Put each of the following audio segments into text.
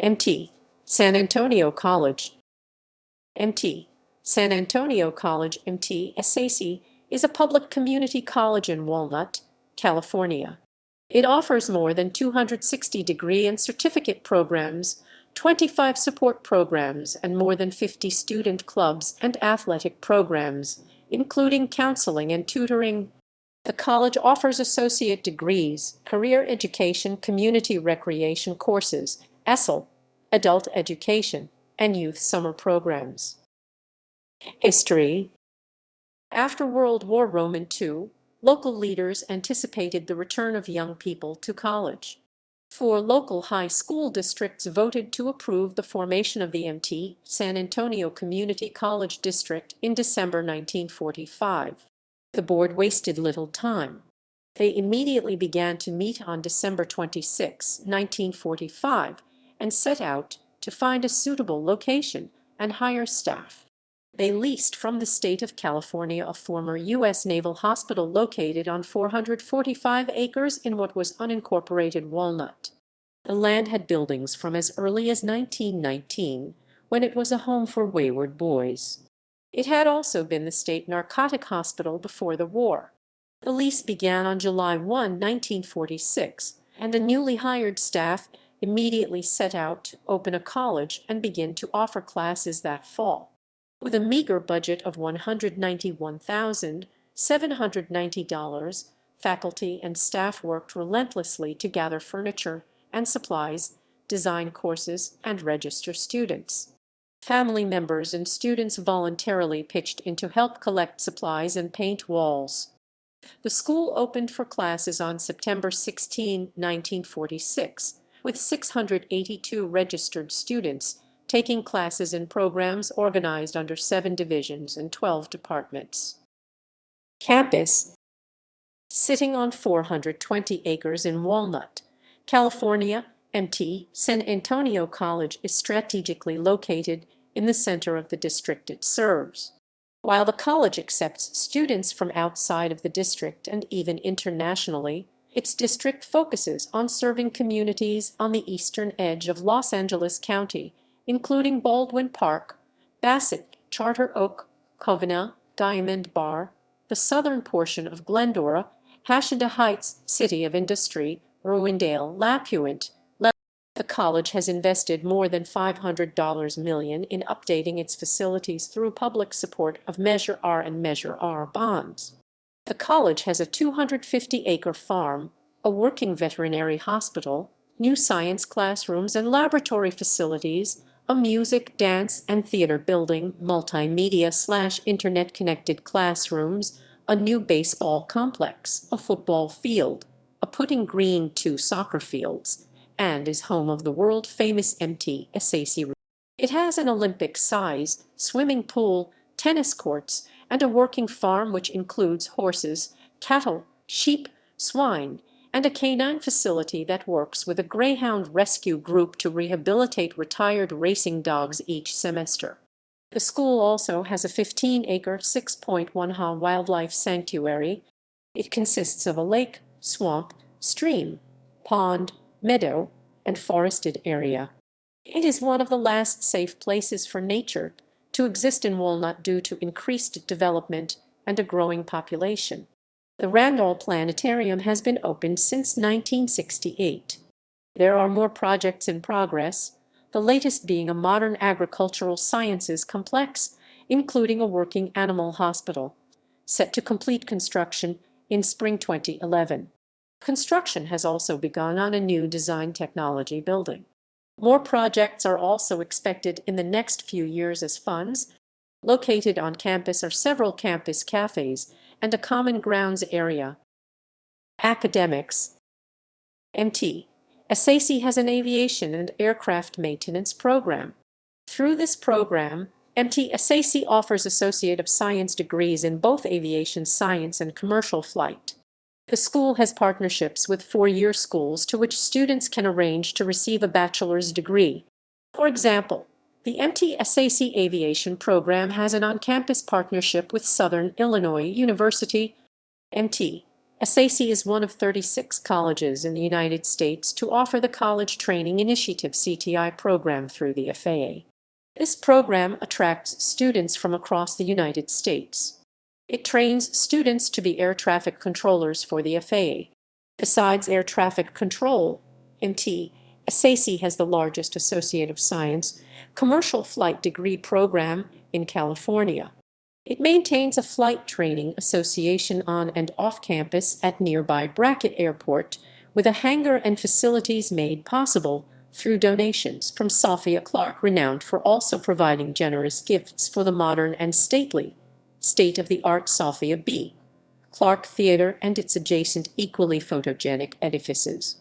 MT, San Antonio College. MT, San Antonio College. MT SAC is a public community college in Walnut, California. It offers more than 260 degree and certificate programs, 25 support programs, and more than 50 student clubs and athletic programs, including counseling and tutoring. The college offers associate degrees, career education, community recreation courses, ESL, adult education, and youth summer programs. History. After World War II, local leaders anticipated the return of young people to college. 4 local high school districts voted to approve the formation of the MT San Antonio Community College District in December 1945. The board wasted little time. They immediately began to meet on December 26, 1945, and set out to find a suitable location and hire staff. They leased from the state of California a former U.S. Naval hospital located on 445 acres in what was unincorporated Walnut. The land had buildings from as early as 1919, when it was a home for wayward boys. It had also been the state narcotic hospital before the war. The lease began on July 1, 1946, and the newly hired staff immediately set out to open a college and begin to offer classes that fall. With a meager budget of $191,790, faculty and staff worked relentlessly to gather furniture and supplies, design courses, and register students. Family members and students voluntarily pitched in to help collect supplies and paint walls. The school opened for classes on September 16, 1946, with 682 registered students taking classes in programs organized under 7 divisions and 12 departments. Campus. Sitting on 420 acres in Walnut, California, MT San Antonio College is strategically located in the center of the district it serves. While the college accepts students from outside of the district and even internationally, its district focuses on serving communities on the eastern edge of Los Angeles County, including Baldwin Park, Bassett, Charter Oak, Covina, Diamond Bar, the southern portion of Glendora, Hacienda Heights, City of Industry, Irwindale, Lapuent. The college has invested more than $500 million in updating its facilities through public support of Measure R and Measure R bonds. The college has a 250-acre farm, a working veterinary hospital, new science classrooms and laboratory facilities, a music, dance, and theater building, multimedia/internet-connected classrooms, a new baseball complex, a football field, a putting green, 2 soccer fields, and is home of the world-famous MT SAC. It has an Olympic-size swimming pool, tennis courts, and a working farm which includes horses, cattle, sheep, swine, and a canine facility that works with a greyhound rescue group to rehabilitate retired racing dogs each semester. The school also has a 15-acre, 6.1-ha wildlife sanctuary. It consists of a lake, swamp, stream, pond, meadow, and forested area. It is one of the last safe places for nature to exist in Walnut due to increased development and a growing population. The Randall Planetarium has been opened since 1968. There are more projects in progress, the latest being a modern agricultural sciences complex, including a working animal hospital, set to complete construction in spring 2011. Construction has also begun on a new design technology building. More projects are also expected in the next few years as funds. Located on campus are several campus cafes and a common grounds area. Academics. MT SAC has an aviation and aircraft maintenance program. Through this program, MT SAC offers Associate of Science degrees in both aviation science and commercial flight. The school has partnerships with 4-year schools to which students can arrange to receive a bachelor's degree. For example, the MT SAC Aviation program has an on-campus partnership with Southern Illinois University. MT SAC is one of 36 colleges in the United States to offer the College Training Initiative CTI program through the FAA. This program attracts students from across the United States. It trains students to be air traffic controllers for the FAA. Besides air traffic control, MT, SAC has the largest Associate of Science commercial flight degree program in California. It maintains a flight training association on and off campus at nearby Brackett Airport, with a hangar and facilities made possible through donations from Sophia Clark, renowned for also providing generous gifts for the modern and stately, state-of-the-art Sophia B. Clark Theater and its adjacent equally photogenic edifices.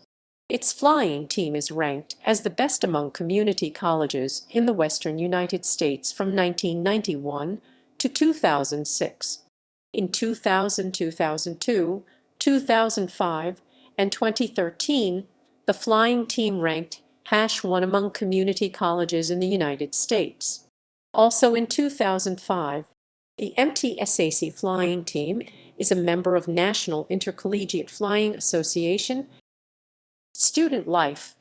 Its flying team is ranked as the best among community colleges in the western United States from 1991 to 2006. In 2000, 2002, 2005, and 2013, the flying team ranked #1 among community colleges in the United States. Also in 2005, the MTSAC flying team is a member of National Intercollegiate Flying Association. Student life.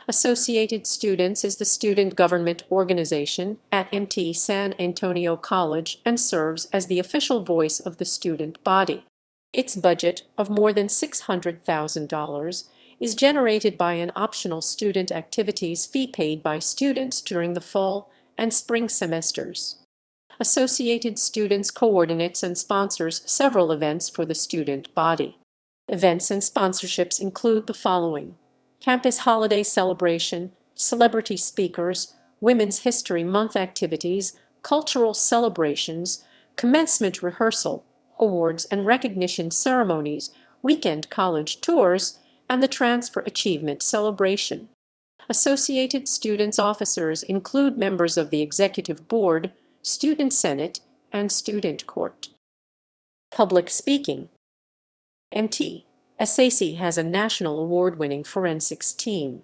Associated Students is the student government organization at MT San Antonio College and serves as the official voice of the student body. Its budget of more than $600,000 is generated by an optional student activities fee paid by students during the fall and spring semesters. Associated Students coordinates and sponsors several events for the student body. Events and sponsorships include the following: Campus Holiday Celebration, Celebrity Speakers, Women's History Month activities, cultural celebrations, commencement rehearsal, awards and recognition ceremonies, weekend college tours, and the Transfer Achievement Celebration. Associated Students officers include members of the Executive Board, Student Senate, and Student Court. Public speaking. MT SAC has a national award-winning forensics team.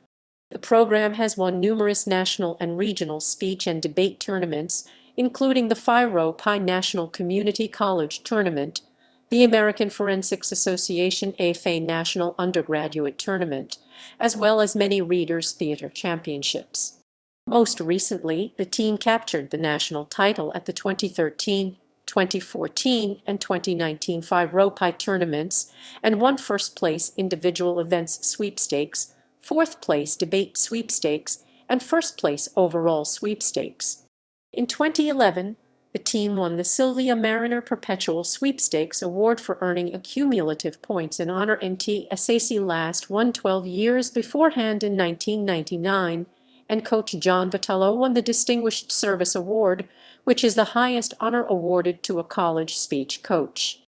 The program has won numerous national and regional speech and debate tournaments, including the Phi Pi National Community College Tournament, the American Forensics Association AFA National Undergraduate Tournament, as well as many Readers Theater Championships. Most recently, the team captured the national title at the 2013, 2014, and 2019 Phi Pi tournaments and won first place individual events sweepstakes, fourth place debate sweepstakes, and first place overall sweepstakes. In 2011, the team won the Sylvia Mariner Perpetual Sweepstakes Award for earning accumulative points in honor. MTSAC last won 12 years beforehand in 1999, and Coach John Vitello won the Distinguished Service Award, which is the highest honor awarded to a college speech coach.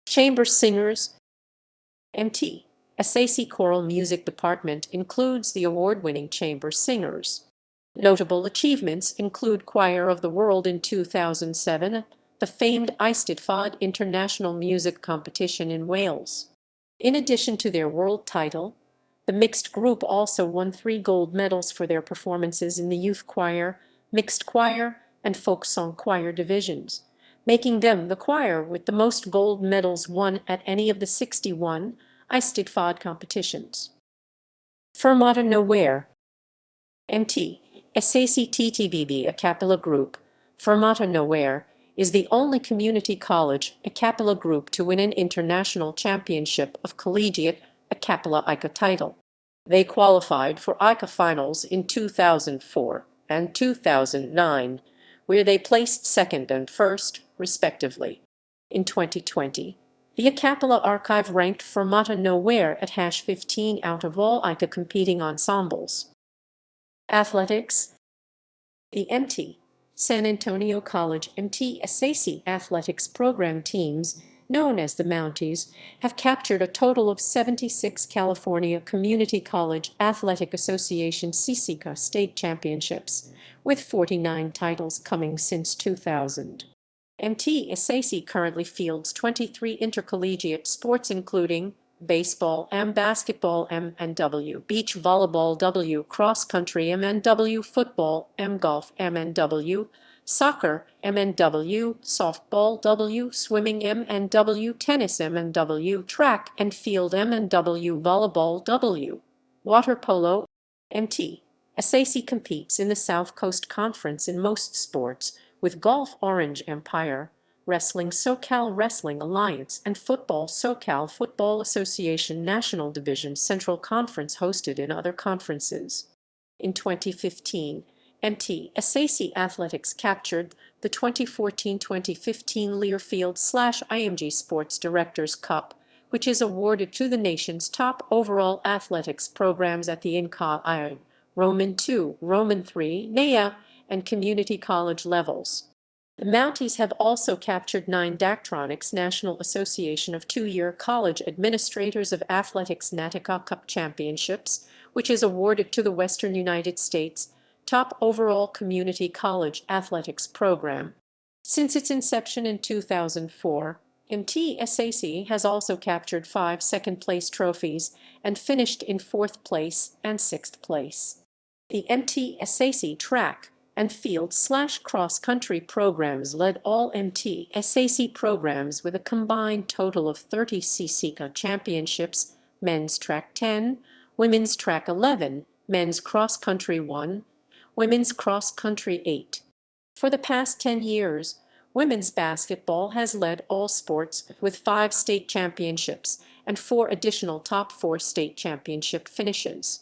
Chamber Singers. MT SAC Choral Music Department includes the award-winning Chamber Singers. Notable achievements include Choir of the World in 2007, the famed Eisteddfod International Music Competition in Wales. In addition to their world title, the mixed group also won 3 gold medals for their performances in the youth choir, mixed choir, and folk song choir divisions, making them the choir with the most gold medals won at any of the 61 Eisteddfod competitions. Fermata Nowhere. MT SAC TTBB a Cappella Group. Fermata Nowhere is the only community college a Cappella Group to win an international championship of collegiate a Cappella ICA title. They qualified for ICA finals in 2004 and 2009, where they placed second and first, respectively. In 2020, the A Cappella Archive ranked Fermata Nowhere at #15 out of all ICA competing ensembles. Athletics. The MT San Antonio College MTSAC athletics program teams, known as the Mounties, have captured a total of 76 California Community College Athletic Association CCCA state championships, with 49 titles coming since 2000. MTSAC currently fields 23 intercollegiate sports including baseball M, basketball M and W, beach volleyball W, cross country M and W, football M, golf M and W, Soccer, MNW, softball, W, swimming, MNW, tennis, MNW, track and field, MNW, volleyball, W, water polo, MT. SAC competes in the South Coast Conference in most sports, with golf Orange Empire, wrestling SoCal Wrestling Alliance, and football SoCal Football Association National Division Central Conference hosted in other conferences. In 2015, MT SAC Athletics captured the 2014-2015 Learfield/IMG Sports Directors Cup, which is awarded to the nation's top overall athletics programs at the INCA, Roman II, Roman III, NAIA, and community college levels. The Mounties have also captured 9 Daktronics National Association of Two-Year College Administrators of Athletics NATICA Cup Championships, which is awarded to the Western United States top overall community college athletics program. Since its inception in 2004, MTSAC has also captured 5 second-place trophies and finished in 4th place and 6th place. The MTSAC track and field/cross-country programs led all MTSAC programs with a combined total of 30 CCCA championships, men's track 10, women's track 11, men's cross-country 1, women's cross-country 8. For the past 10 years, women's basketball has led all sports with 5 state championships and 4 additional top 4 state championship finishes.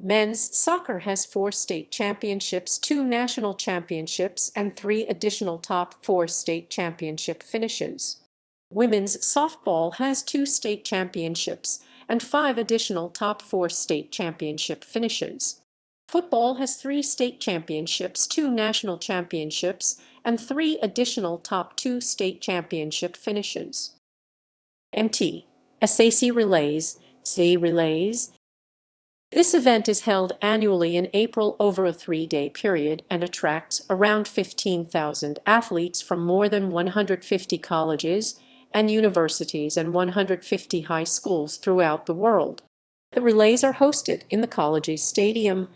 Men's soccer has 4 state championships, 2 national championships, and 3 additional top 4 state championship finishes. Women's softball has 2 state championships and 5 additional top 4 state championship finishes. Football has 3 state championships, 2 national championships, and 3 additional top 2 state championship finishes. MT SAC Relays, C Relays. This event is held annually in April over a 3-day period and attracts around 15,000 athletes from more than 150 colleges and universities and 150 high schools throughout the world. The relays are hosted in the college's stadium.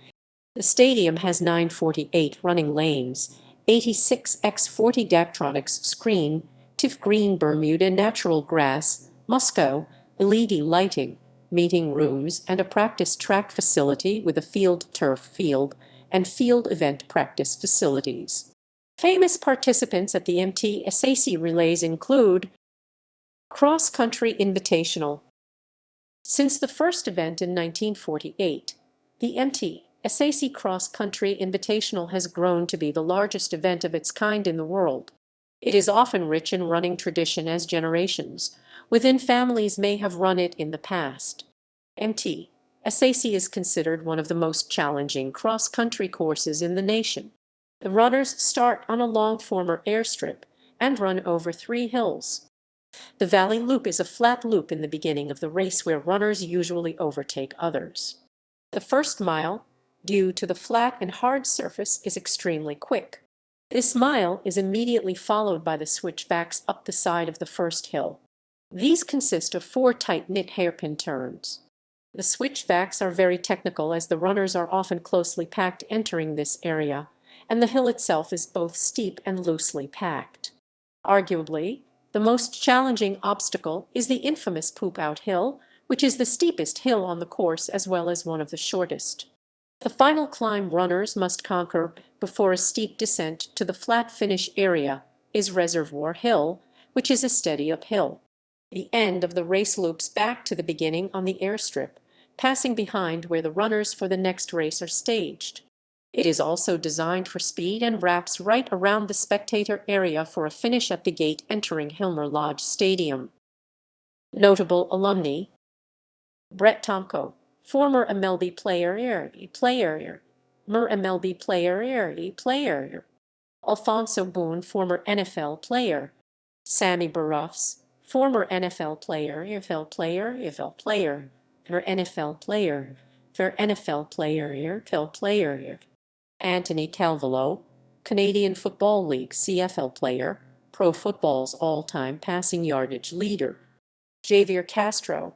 The stadium has 948 running lanes, 86x40 Daktronics screen, TIFF green Bermuda natural grass, Musco, LED lighting, meeting rooms, and a practice track facility with a field turf field and field event practice facilities. Famous participants at the MTSAC relays include Cross Country Invitational. Since the first event in 1948, the MTSAC Cross Country Invitational has grown to be the largest event of its kind in the world. It is often rich in running tradition as generations within families may have run it in the past. MTSAC is considered one of the most challenging cross-country courses in the nation. The runners start on a long former airstrip and run over 3 hills. The Valley Loop is a flat loop in the beginning of the race where runners usually overtake others. The first mile, due to the flat and hard surface, is extremely quick. This mile is immediately followed by the switchbacks up the side of the first hill. These consist of 4 tight-knit hairpin turns. The switchbacks are very technical as the runners are often closely packed entering this area, and the hill itself is both steep and loosely packed. Arguably, the most challenging obstacle is the infamous poop-out hill, which is the steepest hill on the course as well as one of the shortest. The final climb runners must conquer before a steep descent to the flat finish area is Reservoir Hill, which is a steady uphill. The end of the race loops back to the beginning on the airstrip, passing behind where the runners for the next race are staged. It is also designed for speed and wraps right around the spectator area for a finish at the gate entering Hilmer Lodge Stadium. Notable alumni: Brett Tomko, former MLB player, MLB player, Alfonso Boone, former NFL player, Sammy Barofs, former NFL player, NFL player, Anthony Calvallo, Canadian Football League CFL player, Pro Football's all-time passing yardage leader, Javier Castro,